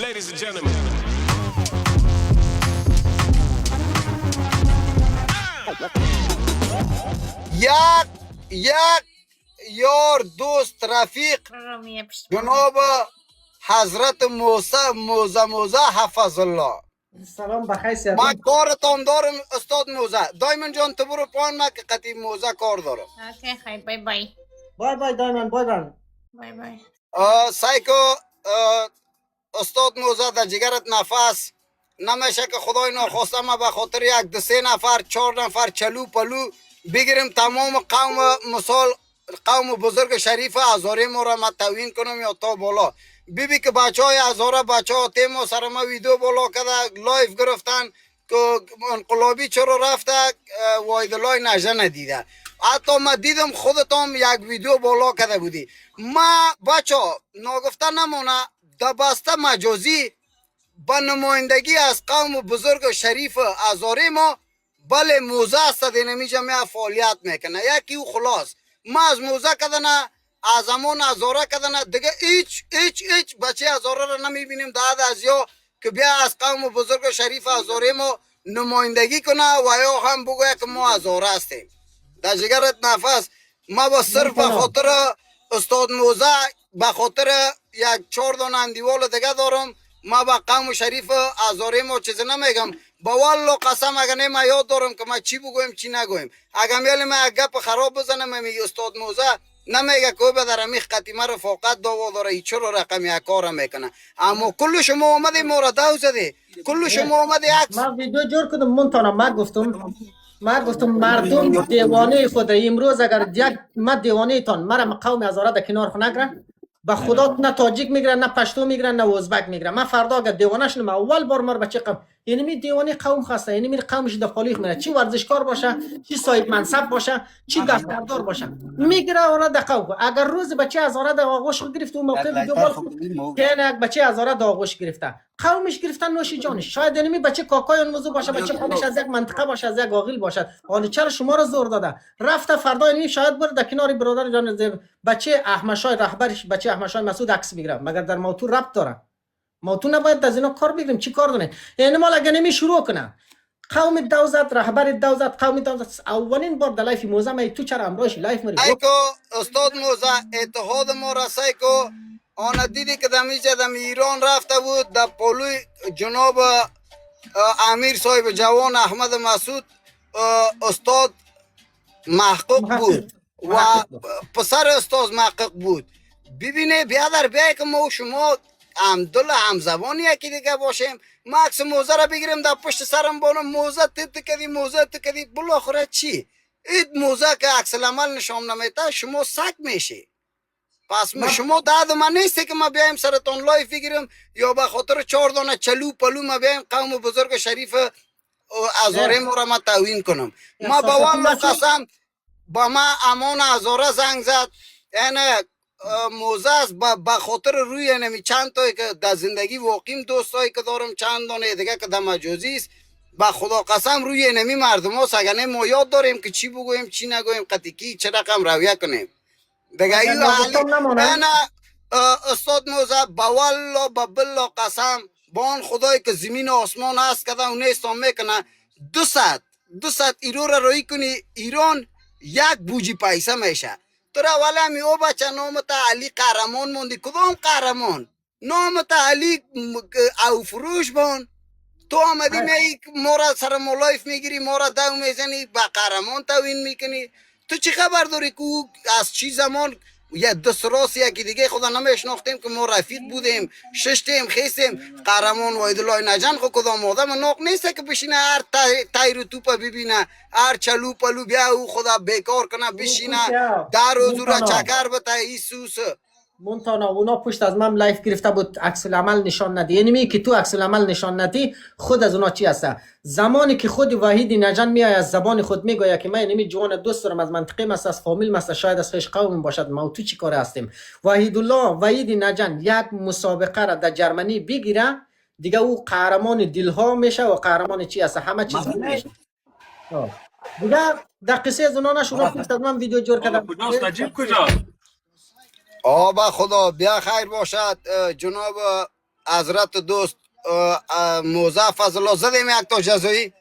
ladies and gentlemen. یک یار دوست رفیق جناب حضرت موزه حفظ الله. سلام بخیر سیادی. من کارتان دارم استاد موزه. دایمن جان تو برو پایین، من که قطعی موزه کار دارم. اوکی خیلی بای بای. بای بای دایمن، بای بای. بای بای. سایکو استاد موزه در جگرت نفس نمیشه که خدای ناخواسته ما به خاطر یک دو سه نفر چهار نفر چلو پلو بگیریم تمام قوم مثال قوم بزرگ شریف هزاره ما را متوین کنم یا تا بالا. بیبی که بچه های هزاره بچه ها تیم سر ما ویدیو بالا کرده لایف گرفتن که انقلابی چرا رفته وایدلای نجه ندیده. حتی ما دیدم خودتان یک ویدیو بالا کرده بودی. ما بچه ها ناگفته نمونه در بسته مجازی با نمایندگی از قوم بزرگ شریف هزاره ما بله موزه است دینمی جمعه فعالیت میکنه. یکی او خلاص ما از موزه کدنه از زمان هزاره کدنه دیگه هیچ بچه هزاره را نمیبینیم داد از یا که بیا از قوم بزرگ شریف هزاره ما نمایندگی کنه و یا هم بگویه که ما هزاره هستیم. در جگرت نفس ما با صرف به خاطر استاد موزه به خاطر یک 4 دانه اندیوال دیگه دارم. ما با قوم شریف هزاره ما چیز نمیگم. با والله قسم اگر نه ما یاد دارم که ما چی بگویم چی نگویم. اگر میلی ما گپ خراب بزنم میگه استاد موزه نمیگه که به در امیخ قدیمه رفاقت داوا داره ای چرا رقم یک کار میکنه. اما کل شما اومده ما را دو زده، کل شما اومده عکس. من ویدیو جور کردم منتانا ما گفتم مردم دیوانه خود امروز اگر یک ما دیوانه تان مرا قوم هزاره در کنار خو نگرن به خدا نه تاجیک میگیرن نه پشتو میگیرن نه ازبک میگیرن. من فردا اگر دیوانه شدم اول بار مر بچه قوم یعنی می دیوانه قوم خواسته یعنی می قومش د خالیق میره چی ورزشکار باشه چی صاحب منصب باشه چی دستبردار باشه میگیره اون د قوم. اگر روز بچه هزاره د آغوش گرفت اون موقع ویدیو بال که یک بچه هزاره د آغوش گرفته قومش گرفتن نوش جانش. شاید اینمی بچه کاکای اون موضوع باشه بچه خودش از یک منطقه باشه از یک عاقل باشه حالا چرا شما را زور داده رفته فردا اینمی شاید بر در کنار برادر جان بچه احمدشاه رهبرش بچه احمدشاه مسعود عکس بگیره مگر در موضوع ربط داره. ما تو نباید از اینا کار بگیریم چی کار دونه یعنی مال اگه نمی شروع کنه قوم دوزت رهبر دوزت قوم دوزت اولین بار در لایف موزه می تو چرا امروز لایف مری ایکو استاد موزه اتحاد ما رسای کو آن دیدی که دمیجه دم ایران رفته بود در پولوی جناب امیر صاحب جوان احمد مسعود استاد محقق بود و پسر استاد محقق بود. ببینه بیادر بیای که ما و شما همدل همزبانی یکی دیگه باشیم. ما عکس موزه را بگیریم در پشت سرم بانم موزه تیت کدی موزه تیت کدی بالاخره چی این موزه که عکس العمل نشان نمیده شما سگ میشی. پس شما داد من نیستی که ما بیایم سرتون لایف بگیریم یا به خاطر 4 دانه چلو پلو ما بیایم قوم بزرگ شریف هزاره ما را ما توهین کنم. ما با والله قسم با ما امان هزاره زنگ زد یعنی موزه است به خاطر روی نمی چند تایی که در زندگی واقعیم دوستایی که دارم چند دانه دیگه که در مجازی است به خدا قسم روی نمی مردم ها سگنه ما یاد داریم که چی بگویم چی نگویم قطعی چه رقم رویه کنیم دیگه ایو حالی انا استاد موزه با والله با بالله قسم با آن خدایی که زمین و آسمان هست کده اونه استان میکنه 200 ایرو را روی کنی ایران یک بوجی پیسه میشه. تو را ولی همی او بچه نامت علی قهرمان موندی کدام قهرمان نامت علی او فروش بان تو آمدی می ما را سر مولایف میگیری ما را دو میزنی با قهرمان توین میکنی. تو چی خبر داری که او از چی زمان یا دست راست یکی دیگه خدا نمیشناختیم که ما رفیق بودیم ششتیم خیستیم. قهرمان وایدلای نجان خو کدام آدم ناق نیسته که بشینه هر تایر و توپا ببینه هر چلو پلو بیا او خدا بیکار کنه بشینه در روز را چکر بته ایسوس مونتانا اونا پشت از من لایف گرفته بود عکس العمل نشان ندی یعنی می که تو عکس العمل نشان ندی خود از اونا چی هسته زمانی که خود وحید نجان میای از زبان خود میگوید که من نمی جوان دوست دارم از منطقه مست از فامیل مست شاید از خیش قوم باشد ما تو چی کار هستیم. وحید نجان یک مسابقه را در جرمنی بگیره دیگه او قهرمان دلها میشه و قهرمان چی هست همه چیز میشه دیگه در قصه از اونا نشون پشت از من ویدیو جور کردم کجاست نجیب کجاست آبا خدا بیا خیر باشد جناب حضرت دوست موزه فضل زدیم یک تا جزایی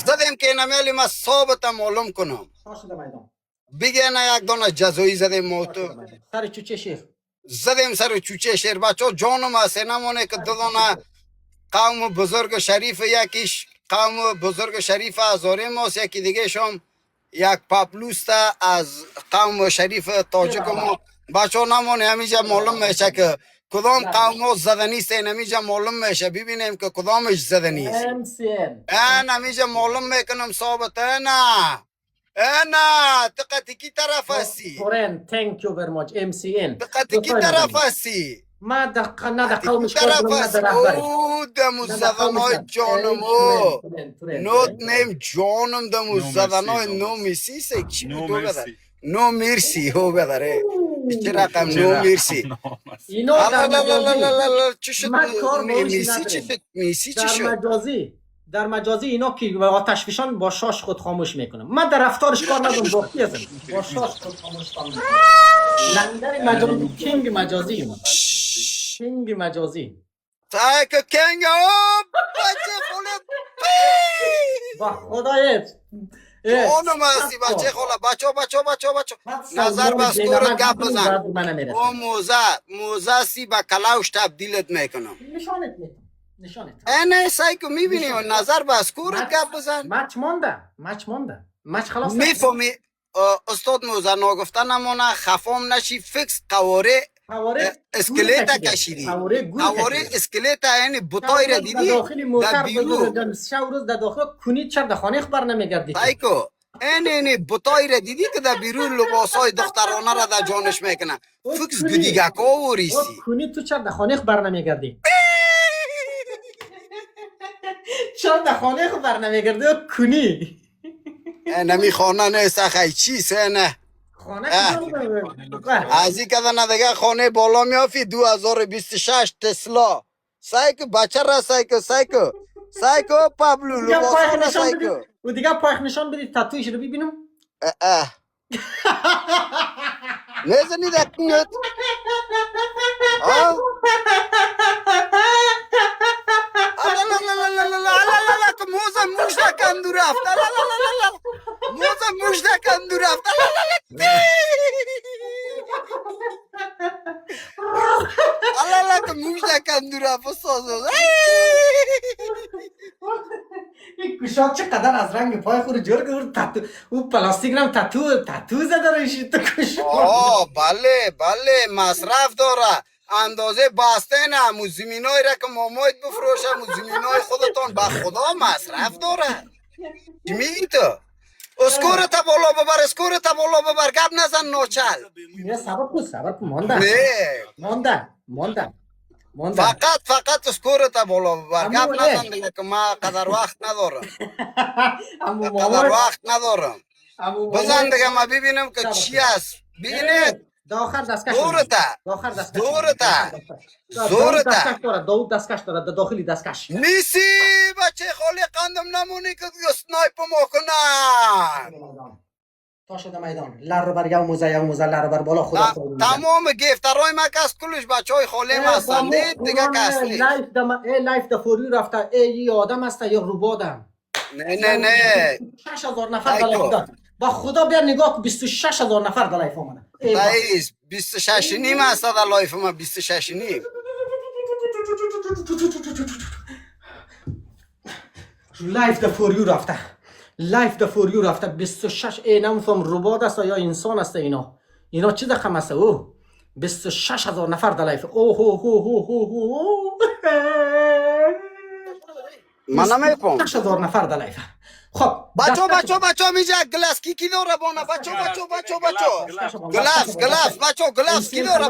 زدیم که نمیلی ما ثابت معلوم کنم بگه نه یک دانه جزایی زدیم موتو سر چوچه شیر زدیم سر چوچه شیر بچه جانم هسته نمونه که دو دانه قوم بزرگ شریف یکیش قوم بزرگ شریف هزاره ماست یکی دیگه شم یک پاپلوست از قوم شریف تاجک ما بچه نمونه همیجا معلوم میشه که کدام قوم ها زده نیست این همیجا معلوم میشه ببینیم که کدامش زده نیست این همیجا معلوم میکنم ثابت نه نه دقتی کی طرف هستی thank you very much MCN دقتی کی طرف هستی ما نه در قومش طرف کار هست نه در رهبری او دمو زدنای جانمو نوت نیم جانم دمو زدنای نو میسی چی بود او بدر نو میرسی او بدره چه رقم نو میرسی اینا در چی شد من کار باش میسی چی ندارم. شد میسی چی در شد مجازی در مجازی اینا که آتش فشان با شاش خود خاموش میکنم من در رفتارش کار ندارم باقی ازم با شاش خود خاموش کنم لندر مجازی کینگ مجازی من کینگ مجازی تایک کنگ او بچه خونه با خدایت جانم هستی بچه خاله بچه نظر بس کورت گپ بزن او موزه سی به کلاوش تبدیلت میکنم نشانت میتونم نشانت نه سایکو میبینی نظر بس کورت گپ بزن مچ مچ خلاص میفهمی استاد موزه ناگفته نمانه خفام نشی فکس قواره اسکلیت کشیدی قواره اسکلیت یعنی بطای را دیدی داخل موتر در بیرو روز در داخل کنید چرا در خانه بر نمیگردی سایکو این بطای را دیدی که در بیرو لباسای دخترانه را در جانش میکنه فکس گدیگه کاوریسی کنید تو چرا در خانه بر نمیگردی چرا در خانه بر نمیگردی کنی نمی خانه نیست خیلی چیست نه خانه از این که دیگه خانه بالا میافی 2026 تسلا سایکو بچه را سایکو پابلو لباسا را سایکو و دیگه پایخ نشان بدید تاتویش رو ببینم نیزنی دکنت که موزه مجده کندو رفت موزه مجده کندو رفت که مجده کندو رفت این کشاد چقدر از رنگ پای خود جور که تاتو او پلاستیک رم تاتو زده روشی تو کشاد بله مصرف داره اندازه بسته نه مو زمینای را که مامایت بفروشه مو زمینای خودتان به خدا مصرف داره چی میگی تو؟ اسکورت بالا ببر گب نزن ناچل نه صبر کن مانده فقط اسکورت بالا ببر گب نزن دیگه که ما قدر وقت ندارم بزن دیگه ما ببینم که چی هست ببینید داخل دستکش زورته داود دستکش داره داخلی دستکش میسی بچه خالی قندم نمونی که سنایپ ما کنن تا شده میدان لر رو بر یو موزه لر رو بر بالا خدا تمام گفترهای ما کس کلش بچه های خالی هستن دیگه کس نیست لایف دا فوری رفته ای آدم هسته یا روبادم نه 6000 نفر در لایف داد با خدا بیا نگاه که 26000 نفر در لایف آمده رئیس 26 نیم هست در لایف ما 26 نیم لایف دا فوریو رفته 26 اینم فهم روباد است یا انسان است اینا چی دقم است او 26000 نفر در لایف من نمیفهم 26000 نفر در لایف خب بچه میجه گلاس کی داره بانه بچه گلاس کی داره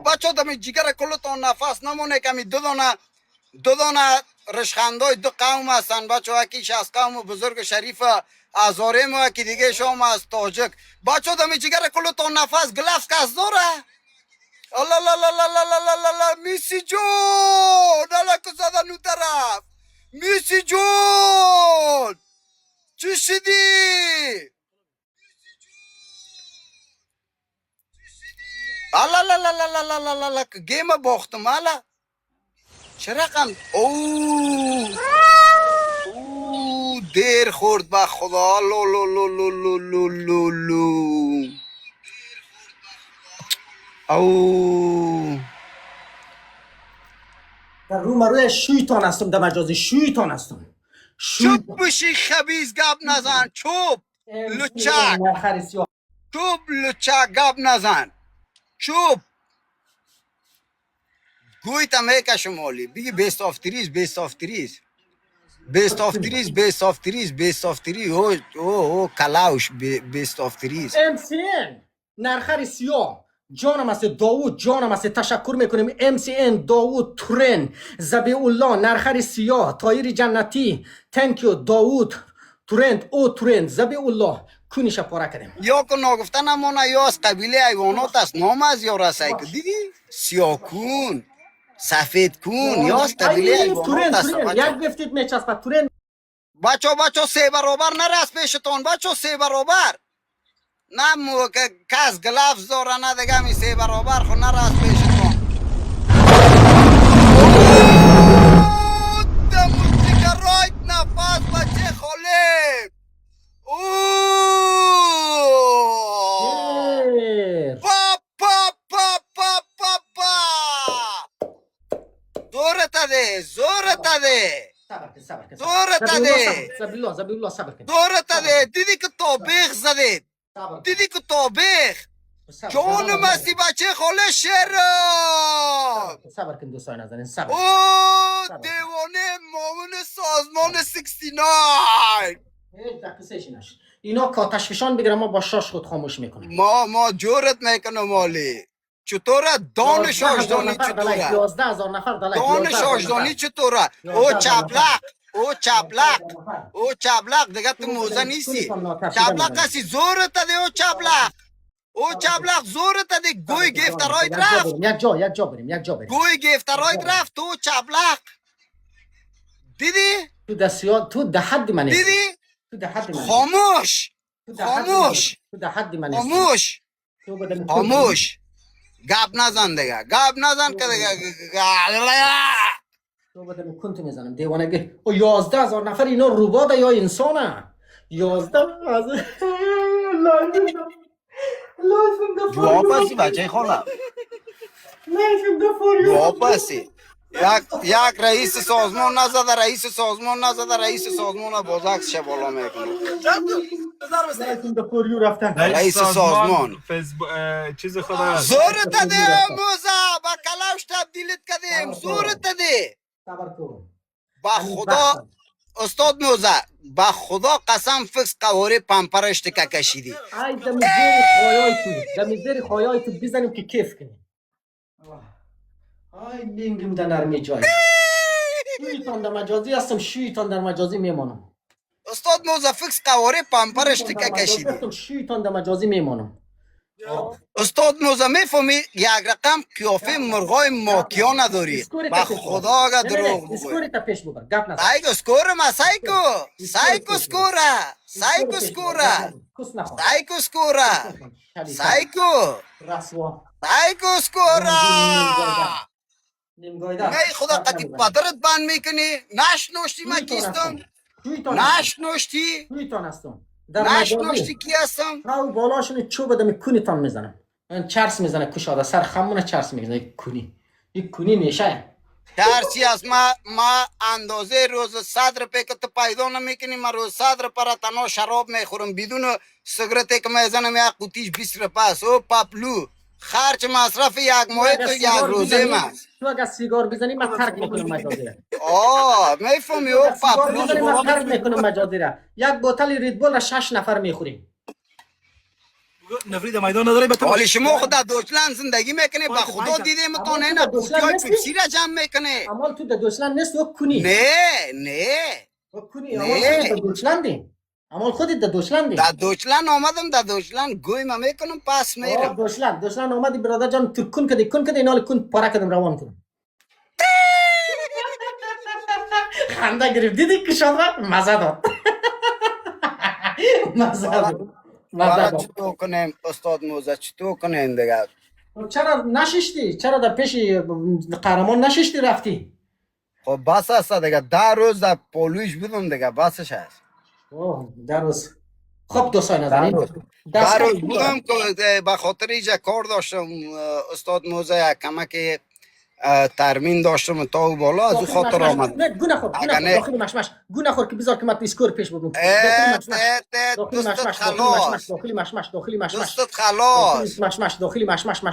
بچه دمی جگر کلتون نفس نمونه کمی دو دانه رشخندای دو قوم هستن بچه یکیش از قوم بزرگ شریف هزاره ما یکی دیگه شام از تاجک بچه دمی جگر کلتون نفس گلاس کس داره میسی جون که زدن اون طرف میسی جون چی شدی؟ الا لا لا لا لا لا لا لا لا که گیم باختم الا چه رقم او دیر خورد به خدا لو لو لو لو لو لو لو لو او در رو مروی شویتان هستم در مجازی شویتان هستم چوب بشی خبیز گپ نزن چوب لچک چوب لچک گپ نزن چوب گوی تا میکشم مالی بگی بیست آف تریز بیست آف تریز بیست آف تریز بیست آف تریز بیست آف تریز او کلاوش بیست آف تریز MCN نرخر سیاه جانم است داوود جانم است تشکر میکنیم MCN داوود ترن زبی الله نرخر سیاه تایر جنتی تنکیو داوود ترند او ترند زبی الله کونیش پاره کردیم یا که نگفته نمانه یا از قبیله حیوانات است نام از یا رسایی که دیدی سیاه کون سفید کون یا از قبیله حیوانات است یک گفتید میچسبه ترند بچه سه برابر نرس پیشتون بچه سه برابر نه مو که کس گلافز داره نه دیگه می سه برابر خو نرس پیشتون دمون دیگه رایت نفس بچه خاله پا پا پا پا پا پا زورت ده زورت ده زورت ده زبی الله صبر کن زورت ده دیدی که توبیخ زدید دیدی که توبیخ جون مستی بچه خاله شیر صبر کن دوستان نازنین صبر او دیوانه معاون سازمان 69 اینا کاتشفشان بگیرم ما با شاش خود خاموش میکنیم ما جورت میکنم مالی چطوره دان شاشدانی چطوره 11,000 نفر دان شاشدانی چطوره او چپلق او چپلق او چپلق دیگه تو موزه نیستی چپلق کسی زورت ده او چپلق او چپلق زورت ده گوی گفترایت رفت یک جا بریم گوی گفترایت رفت تو چپلق دیدی تو دستیار تو ده حد من نیستی دیدی تو ده حد من خاموش خاموش تو ده حد من نیستی خاموش تو بدم خاموش گپ نزن دیگه گپ نزن که دیگه تو بدم کنت میزنم دیوانگی او 11,000 نفر اینا روباده یا انسانه 11,000 واپسی بچه خالم واپسی یک رئیس سازمان نزده رئیس سازمان بازعکس شبالا میکنه رئیس سازمان چیز خدا زورت ده موزه با کلاوش تبدیلت کردیم زورت ده با خدا استاد موزه با خدا قسم فکس قواره پمپرش تکه کشیدی ای دمی خویای تو بزنیم که کیف کنیم ای لینگم در نرمی جای شویتان در مجازی هستم شویتان در مجازی میمانم استاد موزه فکس قواره پمپرش تکه کشیدی شویتان در مجازی میمانم استاد موزه میفهمی یک رقم قیافه مرغای ماکیا نداری با خدا اگه دروغ بگوی اسکوری تا پیش ببر گپ نزن سایکو سکورم سایکو سکوره سایکو سکوره ای خدا قدی پدرت بند میکنی نشنوشتی من کیستم نشنوشتی شویتان هستم در نشنوشتی کی هستم او بالاشون چوب دمی کونیتان میزنم من چرس میزنه کشاده سر خمونه چرس میزنه یک کونی میشه درسی از ما اندازه روز صدر پیکت پیدا نمیکنی من روز صدر پر تنها شراب میخورم بدون سیگرت که میزنم یک قوتیش 20 روپیه او پاپلو خرچ مصرف یک ماه تو یک روزه من تو اگر سیگار بزنی من ترک میکنم مجازی میفهمی او پاپلو بزنی من ترک میکنم مجازی را یک بوتل ریدبول را 6 نفر میخوریم نفرید میدان نداره بتو حالی شما خود در دوچلند زندگی میکنه با خدا دیده متون نه قوتیای پیپسی را جمع میکنه اما تو در دوچلند نیست و کنی نه کنی اما تو در دوچلندی اما خودت در دوچلندی در دوچلند آمدم در دوچلند گوی ما میکنم پس میرم دوچلند آمدی برادر جان تو کن کده اینال کن پاره کدم روان کنم خنده گرفت دیدی که شد مزه داد چطور کنیم استاد موزه چطور کنیم دیگه چرا نششتی؟ چرا در پیش قهرمان نششتی رفتی؟ خب بس است دیگه 10 روز در پولویش بودم دیگه بسش هست. اوه در روز. خب دوستان 10 نازنین روز 10 روز بودم که به خاطر اینجا کار داشتم استاد موزه یک کمک ترمین داشتم تا و بالا از او خاطر آمد. نه گونه خور داخلی مشمش گونه خور که بذار که من اسکور پیش بگم داخلی مشمش دوستت خلاص داخلی مشمش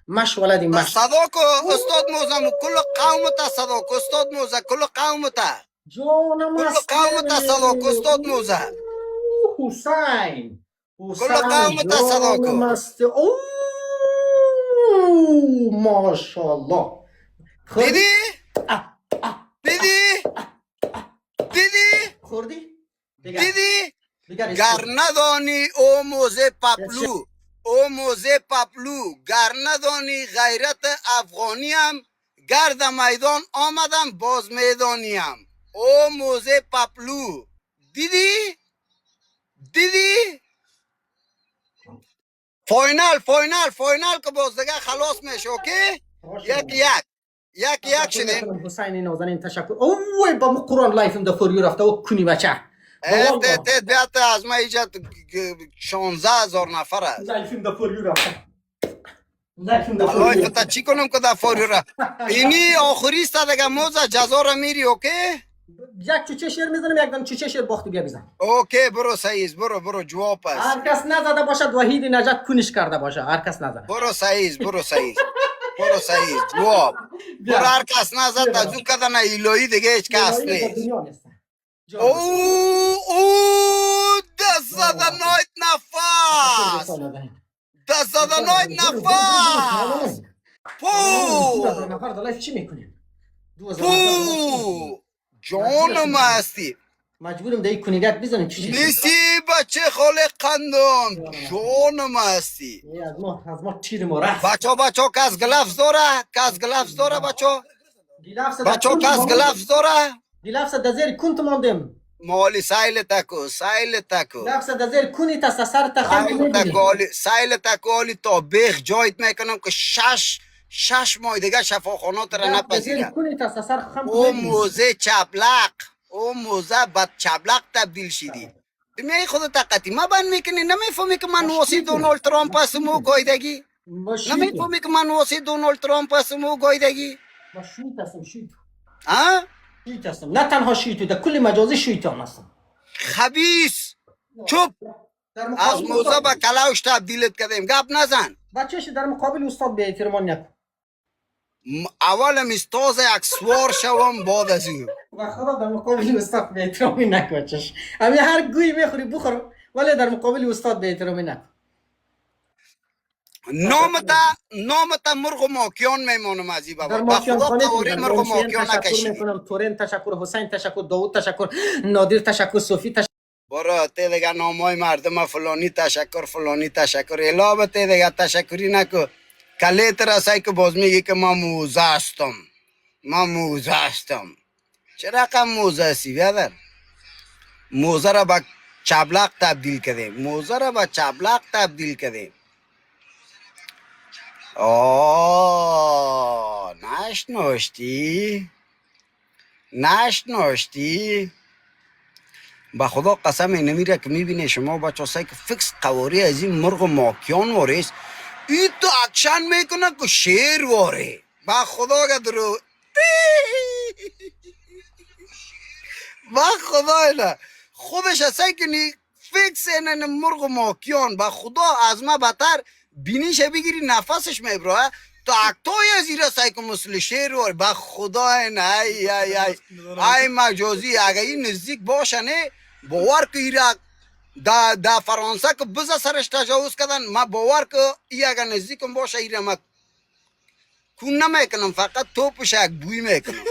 مش ولدی مش صدا کو استاد موزه کل قوم تا صدا کو استاد موزه کل قوم تا جانم کل قوم تا صدا کو استاد موزه حسین کل قوم تا صدا کو ماشاءالله دیدی؟ دیدی؟ دیدی؟ خوردی؟ دیدی؟ گر ندانی او موزه پپلو او موزه پپلو گر ندانی غیرت افغانیم گرد میدان آمدم باز میدانیم او موزه پپلو دیدی؟ دیدی؟ فاینال که باز دیگه خلاص میشه اوکی؟ یک شده حسین نازنین تشکر اوه با قرآن لایفم در فوریو رفته و کنی بچه بیات از ما اینجا 16,000 نفر است لایفم در فوریو رفته لایف تا چی کنم که در فوریو رفته اینی آخری است دیگه موزه جزا را میری اوکی؟ یک چوچه شیر میزنم یک دم چوچه شیر باختی بیا بزن اوکی برو سعیز برو جواب است هر کس نزده باشد وحید نجات کنش کرده باشه هر کس نزده برو سعیز جواب برو هر کس نزد از او کدن ایلوی دیگه هیچ کس نیست اوه دست زدنایت نفس پو چی میکنیم جانم هستی مجبورم در این کنیگت بزنیم چی نیستی بچه خاله قندم جانم هستی از ما تیر ما رفت بچه کس گلفز داره بچه کس گلفز داره گلفز در زیر کنت ماندم مالی سایل تکو گلفز در زیر کنی تا سر تخم میبینی سایل تکو آلی تا بیخ جایت میکنم که شش ماه دیگه شفاخانات را نپذیره او موزه چبلق او موزه بد چبلق تبدیل شدی میای خود تقتی ما بند میکنی نمیفهمی که من واسی دونالد ترامپ هستم و گایدگی نمیفهمی که من واسی دونالد ترامپ هستم و گایدگی ما شویت هستم ها؟ شویت هستم نه تنها شویت در کل مجازی شویتان هستم خبیث چوب از موزه به کلاوش تبدیلت کردیم گپ نزن بچهش در مقابل استاد به احترام نکن اولم استاز یک سوار شوم بعد از او و خدا در مقابل استاد به احترامی نکن چش همین هر گویی میخوری بخور ولی در مقابل استاد به احترامی نکن نامتا مرغ و ماکیان میمانم از این بابا در ماکیان خانه مرغ و ماکیان نکشیدی تورن تشکر حسین تشکر داوود تشکر نادر تشکر صوفی تشکر برو ته دیگه نامای مردم فلانی تشکر الهه ته دیگه تشکری نکو کلیت رسای که باز میگی که من موزه هستم چه رقم موزه هستی بیادر موزه را به چبلق تبدیل کردیم نشناشتی به خدا قسم نمیره که میبینه شما بچه هایی که فکس قواری از این مرغ ماکیان واریست این تو اکشن میکنه که شیر واره به خدا گدرو به خدا اینا خودش هسته که فکس اینه مرغ ماکیان به خدا از ما بتر بینیش بگیری نفسش میبره تا اکتای از این رسای که مثل شیر واره به خدا اینا ای مجازی اگه این نزدیک باشه نه باور که ایرا دا فرانسه که بزا سرش تجاوز کردن ما باور که ای اگر نزدیکم باشه ایرا ما کون نمیکنم فقط توپش یک بوی میکنم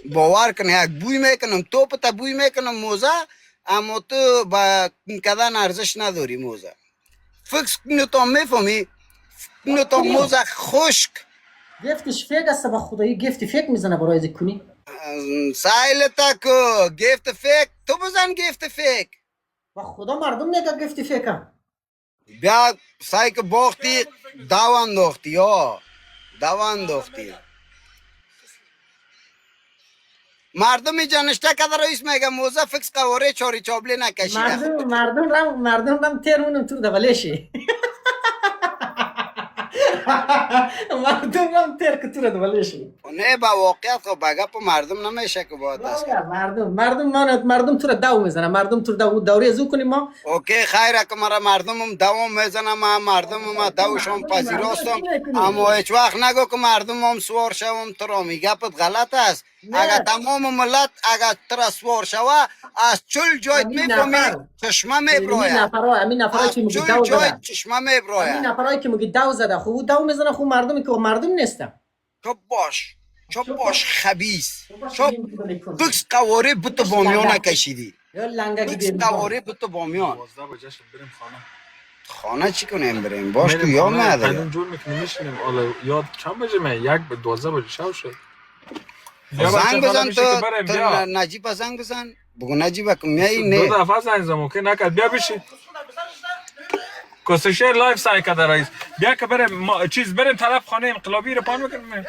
باور کنه یک بوی میکنم توپ تا بوی میکنم موزه اما تو با کدن ارزش نداری موزه فکس نتا میفهمی نتا موزه خشک گفتش فیک است با خدایی گفت فیک میزنه برای از کنی سایل تاکو گفت فیک تو بزن گفت فیک و خدا مردم نگه گفت فیک هم بیا سعی که باختی دو انداختی یا دو انداختی مردم جنشته کده رئیس میگه موزه فکس قواره چاری چابلی نکشیده مردم رم تیرونم تو دولشی مردم رم تیر که تو دولشی نه با واقعیت خب بگه پا مردم نمیشه که باید است مردم تو دو میزنه مردم تو دوری زو کنیم ما اوکی خیره که مرا مردم هم دو میزنم مردم هم دوشم پذیراستم اما هیچ وقت نگو که مردم هم سوار شوم تو را میگه پت غلط است اگر تمام ملت اگر تر سوار شوه از چل جایت میفهمی چشمه میبراید همین نفرایی که میگی چل دو جایت زده چشمه همین میبراید نفرایی که میگی دو زده خوب دو میزنه خوب مردمی که مردم نیستم چپ باش خبیث چپ بکس قواره بطو بامیان نکشیدی بکس قواره بطو بامیان 12 بجه شب بریم خانه. خانه چی کنیم بریم باش تو یا میاده قانون جور میکنیم میشینیم حالا یاد چند بجه می 1 به 12 بجه شب شد. زنگ بزن تو بیا. نجیب زنگ بزن بگو نجیب که میایی دو نه دفعه زنگ زدم اوکی نکرد بیا بشین. کسشیر لایف سعی کرده رئیس بیا که بریم چیز بریم طرف خانه انقلابی رو پان میکنیم.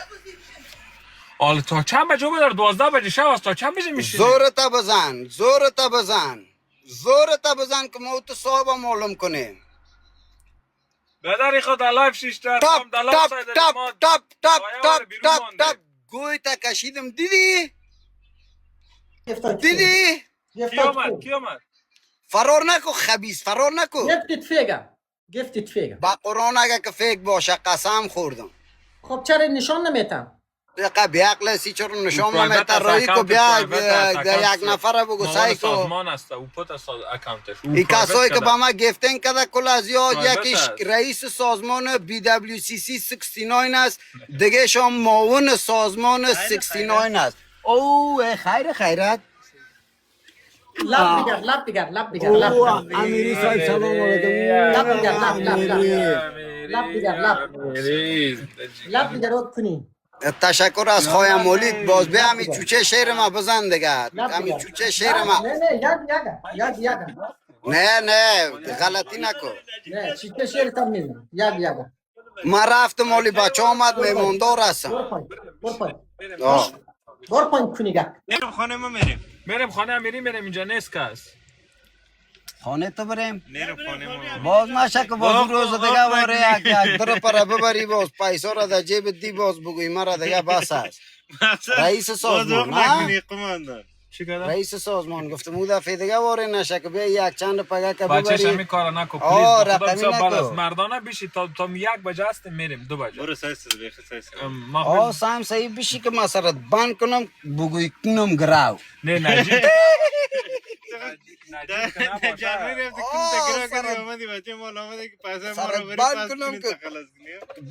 حالا تا چند بجه بدار 12 بجه شب است تا چند بجه میشینیم؟ زورتا بزن که ما تو صاحب معلوم کنیم بداری خود لایف شیشتر تاپ گوی تا کشیدم دیدی کی آمد؟ فرار نکو خبیث فرار نکو گفتید فیگا با قرآن اگه که فیک باشه قسم خوردم خب چرا نشان نمیتم دقیقه بیاقل سی چرا نشان نمیتر روی کو بیا یک نفر بگو سعی کو سازمان است او پت اکانتش ای کسایی که با ما گفتن کده کل از یاد یکیش رئیس سازمان BWCC 69 است دیگه شما معاون سازمان 69 است او خیرت لب دیگر امیری صاحب سلام علیکم لب دیگر رد کنی تشکر از خواهم مولید باز به همی چوچه شیر ما بزن دیگه همی چوچه شیر ما نه غلطی نکن نه چوچه شیر تم میزن یاد ما رفتم مولی بچه آمد میموندار هستم بار پایین کنیگه میریم خانه امیری میریم اینجا نیست کس خانه تو بریم باز نشه که باز روز دیگه واره یک در پر ببری باز پیسا را در جیب دی باز بگوی مرا دیگه بس است رئیس سازمان رئیس سازمان گفتم او دفعه دیگه واره نشه که بیا یک چند پگه که ببری بچه‌ش همی کارا نکو پلیز نکو مردانه بشی تا 1 بجه هستیم میریم 2 بجه برو سایس سام صحیح بشی که ما سرت بند کنم بگوی کنم گراو نه نجیب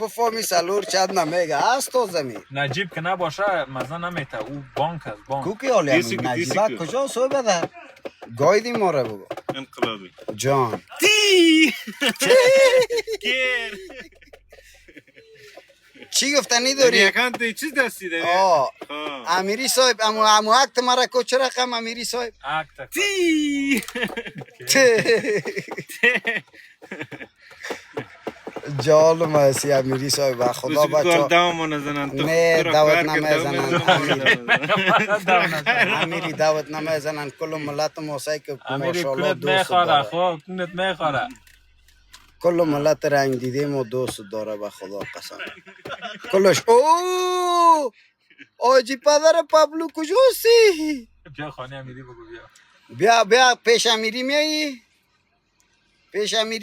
بفهمی سالور چند نمیگه است تو زمین نجیب که نباشه مزه نمیته او بانک است بانک کوکی حالی همین نجیبه کجا سوی بده گایدی ما رو بگو انقلابی جان چی گفتنی داری؟ اکانت چیز دستی داری؟ امیری صاحب امو اکت مرا کو چه رقم امیری صاحب؟ اکت جالم هستی امیری صاحب خدا بچه نه دعوت نمیزنن امیری دعوت نمیزنن کل ملت موسیقی که ماشاءالله دوست داره خوب کنت میخوره کل ملت رنگ دیده ما دوست داره به خدا قسم کلش اوه آجی پدر پابلو کجاسی بیا خانه امیری بگو بیا پیش امیری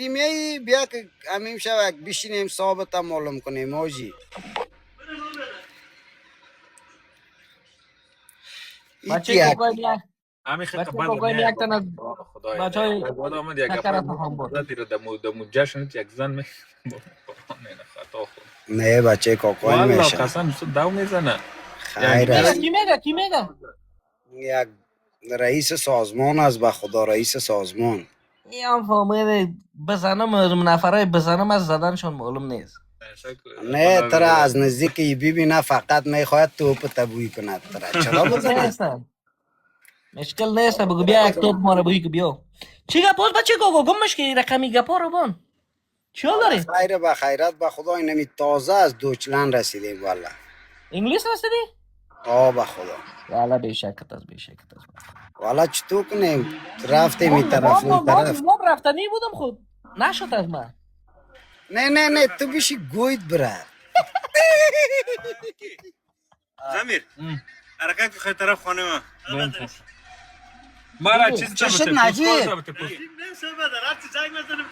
میایی بیا که همین شب بشینیم صاحبت هم معلوم کنیم آجی بچه کوکویل امی خیلی بچه کوکویل یک تن از بچهای خدا آمد یک رو دمو جشن یک زن می خطا خود نه بچه کوکویل والله میشه قسم دو میزنه خیر است کی میگه یک رئیس سازمان است به خدا رئیس سازمان هم فهمیده بزنم نفرای بزنم از زدنشون معلوم نیست نه ترا از نزدیکی ببینه فقط میخواید توپ تبوی کند ترا چرا بزنه مشکل نیست بگو بیا یک توپ ما رو بگی که بیا چی گپاست بچه گم مشکی رقمی گپا رو بان چی داری؟ خیر به خیرت به خدا اینمی تازه از دوچلند رسیدیم والا. انگلیس رسیدی؟ به خدا والا بیشکت است بیشکت است. والا چطور کنیم رفتیم این طرف اون طرف. من رفتنی بودم خود نشد از من. نه تو بشی گوید بره. زمیر حرکت که خیلی طرف خانه ما مرا چیز چشم نجیب.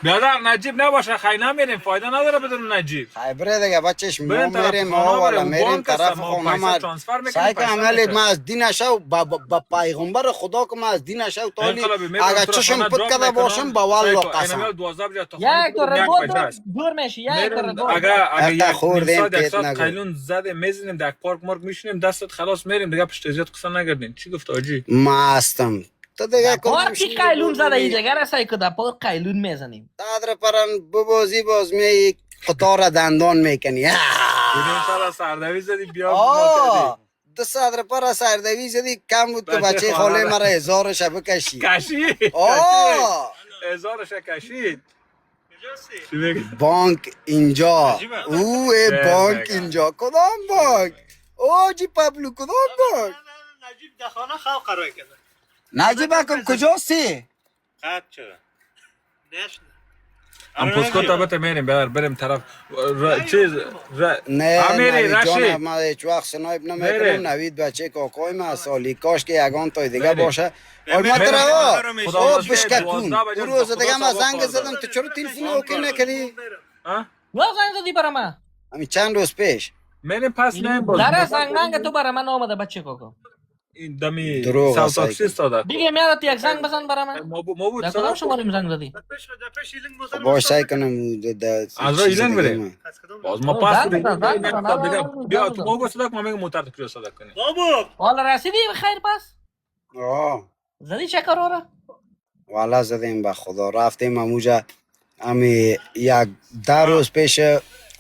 بیادر نجیب نباشه خیلی نمیریم فایده نداره بدون نجیب. خیلی بره دیگه بچهش ما بریم طرف میریم خانه والا بریم. میریم بانک طرف هستم، ما خانه پیسه ما ترانسفر میکنیم، سعی پیسه کنم میده. ما از دینشو با پیغمبر خدا که ما از دینشو تالی انقلابی میرم اگر تو چشم خانه پت دراپ کده میکنم. باشم با والله سعی کن. قسم اینم 12 بجه تا خانه یک تو بریم، یک ربود بجه است. دور میشی یک تو میریم ربود. اگر حتی یک خوردیم نیم ساعت یک پیت ساعت نگو. قیلون زده میزنیم در پارک مارک میشینیم دستت خلاص میریم دیگه پشت زیاد قصه نگردین. چی گفت آجی؟ مستم تو دیگه پارکی قیلون زده ای دیگر است که در پارک قیلون میزنیم. تادر پرن ببازی باز می قطار دندان میکنی. بودیم سر سردوی زدی بیا دو صدر پر سردوی زدی کم بود که بچه بچه خانه خاله را. مرا 1000 شبه کشی. کشید آه 1000 کشید. چی بگی؟ بانک اینجا او بانک بگم. اینجا کدام بانک آجی پابلو کدام بانک نجیب در خانه خواب قرار کرده نجیب اکم کجاستی خط چرا نشنه هم پسکوتا بته میریم بریم طرف چیز نه امیری نوید جان رشید ما هیچ وقت سنایب میریم. نمیکنم نوید بچه کاکای ما سالی کاش که یگان تای دیگه میریم. باشه آی میریم. ما ترا خدا او باشد. بشککون 12 بجه او روز خدا دیگه ما سبا زنگ کار زدم دارم. تو چرا تلفن اوکی نکردی ها؟ یا زنگ زدی برای من. همین چند روز پیش میریم پس نه باز در زنگ ننگ تو برای من آمده بچه کاکا. این دمی دروغ ساوت است، تاکسی استاده دیگه میاد یک زنگ بزن برای من. ما بود در کدام شماره زنگ زدی؟ باش سعی کنم از راه ایلن بریم باز ما پاس زنگ بزن، زنگ بدیم بزن. دیگه بیا زنگ تو بزن. ما گفت صدا ما میگم موتر تو صدا کنی بابا حالا رسیدی خیر پس؟ آه زدی چه کار را؟ والا زدیم به خدا رفتیم اموجا امی یک 10 روز پیش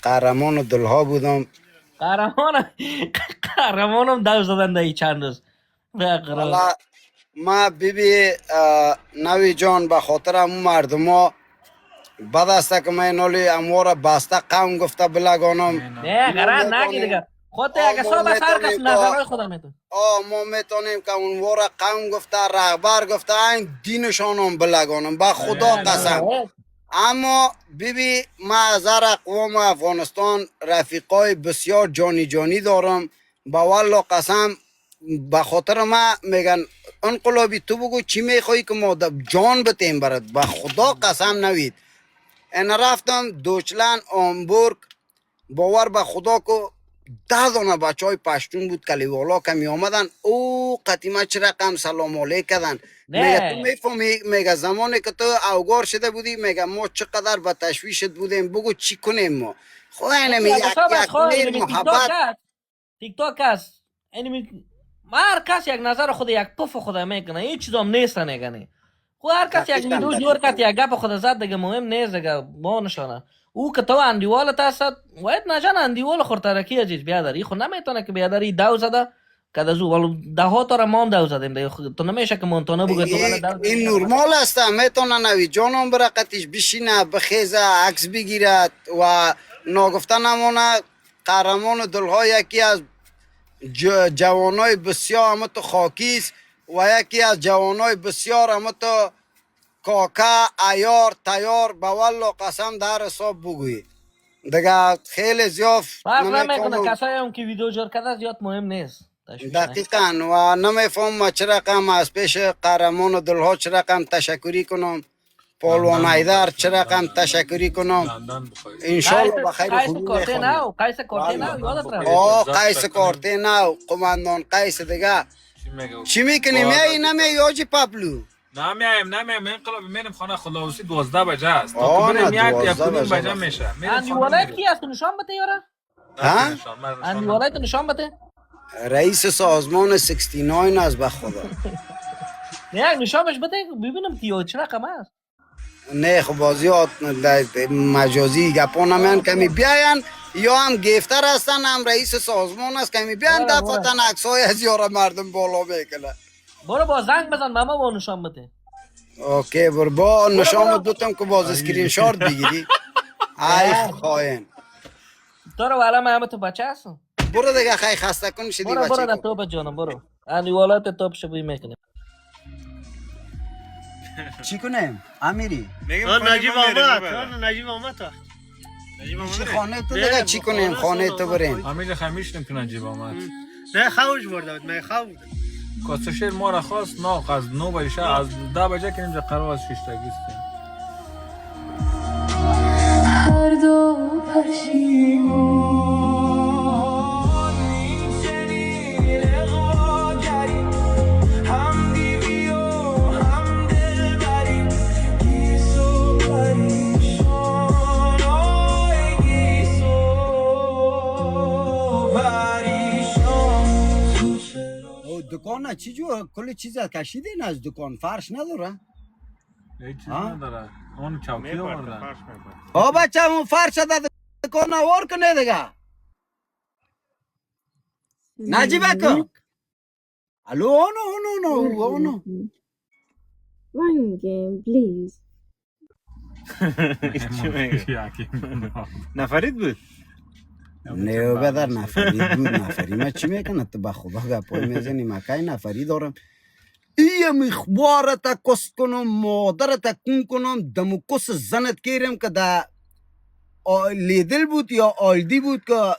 قهرمان و دلها بودم قهرمانم دو زدن دهی چند روز. والا ما بیبی نوی جان به خاطر امو مردم ها بد است که من نالی اموارا بسته قوم گفته بلگانم نه قرار نگی دیگه. خودت یک حساب از هر کس نظرهای خودم میتون. ما میتونیم که اونوارا قوم گفته رهبر گفته این دینشان هم بلگانم به خدا قسم اما بیبی ما از هر اقوام افغانستان رفیقای بسیار جانی دارم با والله قسم به خاطر ما میگن انقلابی تو بگو چی میخوایی که ما جان بتیم برات به خدا قسم نوید این رفتم دوچلند آمبورگ باور به خدا که 10 دانه بچه های پشتون بود کلیوالا که می آمدن او قدیمه چه رقم سلام علیک کردن میگه تو میفهمی میگه زمانی که تو اوگار شده بودی میگه ما چقدر به تشویشت بودیم بگو چی کنیم ما خدا اینمی یک نیل محبت تیک تاک است. هر کس یک نظر خود یک پف خود میکنه هیچ چیز هم نیست نگنه خو هر کس یک ویدیو جور کرد یک گپ خود زد دیگه مهم نیست دیگه ما نشانه او که تو اندیوال هست باید نجان اندیوال خورترکی عزیز بیادر خو نمیتونه که بیادری دو زده که دزو ولو ده ها تا ما هم دو زدیم دیگه تو نمیشه که مونتونه بگه تو این نورمال است میتونه نوی جانم برقتش بشینه بخیزه عکس بگیرد و ناگفته نمونه قهرمان دلها یکی از جوانای بسیار همه تو خاکیست و یکی از جوانای بسیار همه تو کاکا عیار تیار به والله قسم در حساب بگویی دیگه خیلی زیاد فرق نمیکنه کسایی هم که ویدیو جور کرده زیاد مهم نیست دقیقا و نمیفهم چه رقم از پیش قهرمان دلها چه رقم تشکری کنم پالوان حیدر چه رقم تشکری کنم انشالله بخیر خوبی میخوام قیس کارتی نو یادت رفت قیس کارتی نو قماندان قیس دیگه چی میکنی میایی نمیایی آجی پابلو نمیایم انقلاب میریم خانه خداوسی 12 بجه است تا بریم یک کدوم بجه میشه اندی ولایت کی است نشان بده یارا ها اندی ولایت نشان بده رئیس سازمان 69 از به خدا نه نشانش بده ببینم کیو چه رقم است نه خب بازیات مجازی گپا نمیان کمی بیاین یا هم گفتر هستن هم رئیس سازمان است کمی بیاین دفعتن عکسای از یارا مردم بالا میکنه برو با زنگ بزن ماما با نشان بده اوکی برو با نشان دوتم که باز اسکرین شات بگیری ای خاین تو رو والا من همه تو بچه هستم. برو دیگه خیلی خسته کن شدی برو بچه در کو. توپ جانم برو. انیوالات توپ شبیه میکنیم. چی کنیم امیری میگم نجیب آمد نجیب آمد چی خانه تو دیگه چی کنیم خانه تو بریم امیر خمیشتیم که نجیب آمد. نه خوش برده بود من خوش بودم کاسه شیر ما را خواست ناق از 9 بجه شب از 10 بجه که اینجا قرار از 6 تا گیستیم. هر دو پشیمان هم دیوی و هم دلبری گیسو پریشان آی گیسو پریشان دکان چی جو کل چیز کشیدین از دکان فرش نداره هیچ چیز نداره. اون چوکی آوردن. بچه اون فرش داده دکان نوار کنه دیگه نجیبه کن الو اونو One game, please. نفرید بود نه بدر نفری بود نفری ما چی میکنه تو با خدا گپای میزنی مکای نفری دارم ایه میخوارت کس کنم مادرت کن کنم دمو کس زنت کیرم که دا لیدل بود یا آلدی بود که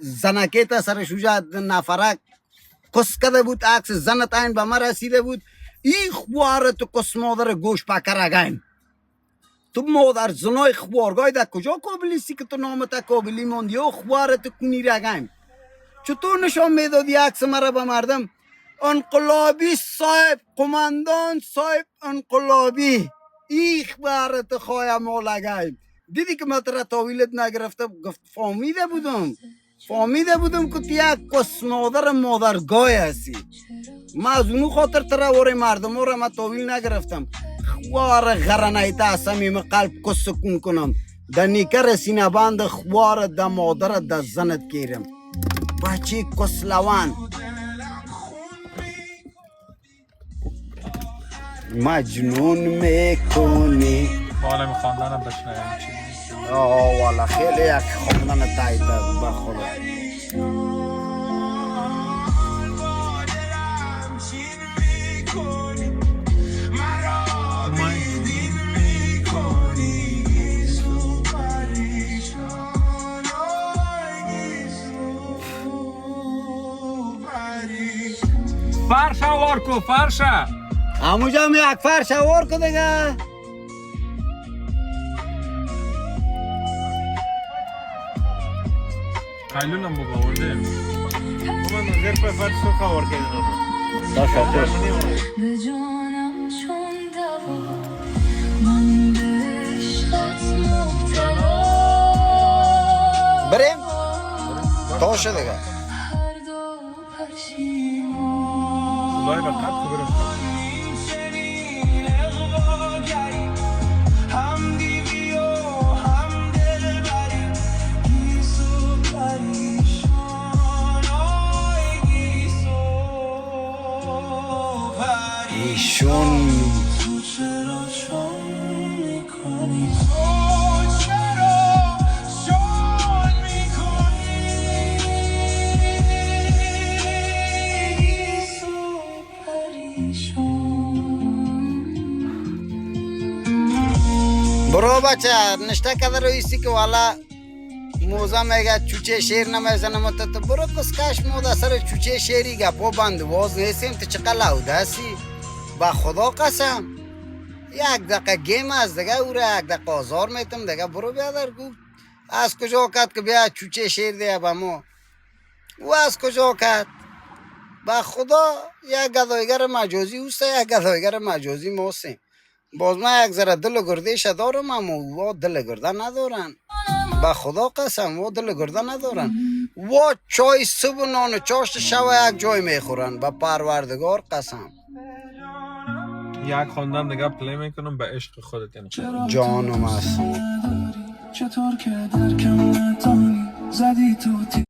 زنکیت سرش وجه نفرک کس کده بود عکس زنت این به ما رسیده بود ای خوارت کس مادر گوش پکر اگین تو مادر زنای خوارگاه در کجا قابلیستی که تو نامت قابلی موند یا خوارت کنی رگیم چطور نشان میدادی عکس مرا به مردم انقلابی صاحب قماندان صاحب انقلابی ای خوارت خواهی مالگیم دیدی که من ترا تاویلت نگرفته گفت فهمیده بودم که تو یک کس مادرگاه هستی من از اونو خاطر ترا وره مردم را من تاویل نگرفتم خوار غرنیت از صمیم قلب کس سکون کنم در نیکر سینه بند خوار در مادر در زنت گیرم بچه کس لوان مجنون میکنی حالا میخواندنم بشنویم چی والا خیلی یک خواندن تایید به خدا فرشا وارکو فرشا همونجا هم یک فرش وار که دیگه قیلونم بگاورده من زیر پای فرد سو خوار کردن به جانم چون دوا من به عشقت مبتلا بریم تاشه دیگه هر دو پشیمان خدای به قد که برم هم دیوی و هم دلبری گیسو پریشان آی گیسو ایشون تو چرا چون میکنی تو چرا چون میکنی گیسو پریشان برو بچه نشته کده رویستی که والا موزه میگه چوچه شیر نمیزنه مت تو برو کسکش موده سر چوچه شیری گپا بند واز نیستیم تو چقدر لوده هستی با خدا قسم یک دقیقه گیم از دیگه او را یک دقیقه آزار میتم دیگه برو بیادر گو از کجا کد که بیا چوچه شیر دیگه با ما او از کجا کد با خدا یک گدایگر مجازی اوست یک گدایگر مجازی ماستیم باز من یک ذره دل گردیش دارم اما او دل گرده ندارن با خدا قسم و دل گرده ندارن و چای صبح و نان و چاشت شب یک جای میخورن با پروردگار قسم یک خواندن دیگه پلی میکنم به عشق خودت انقلاب جانم است چطور که در کم نتانی زدی تو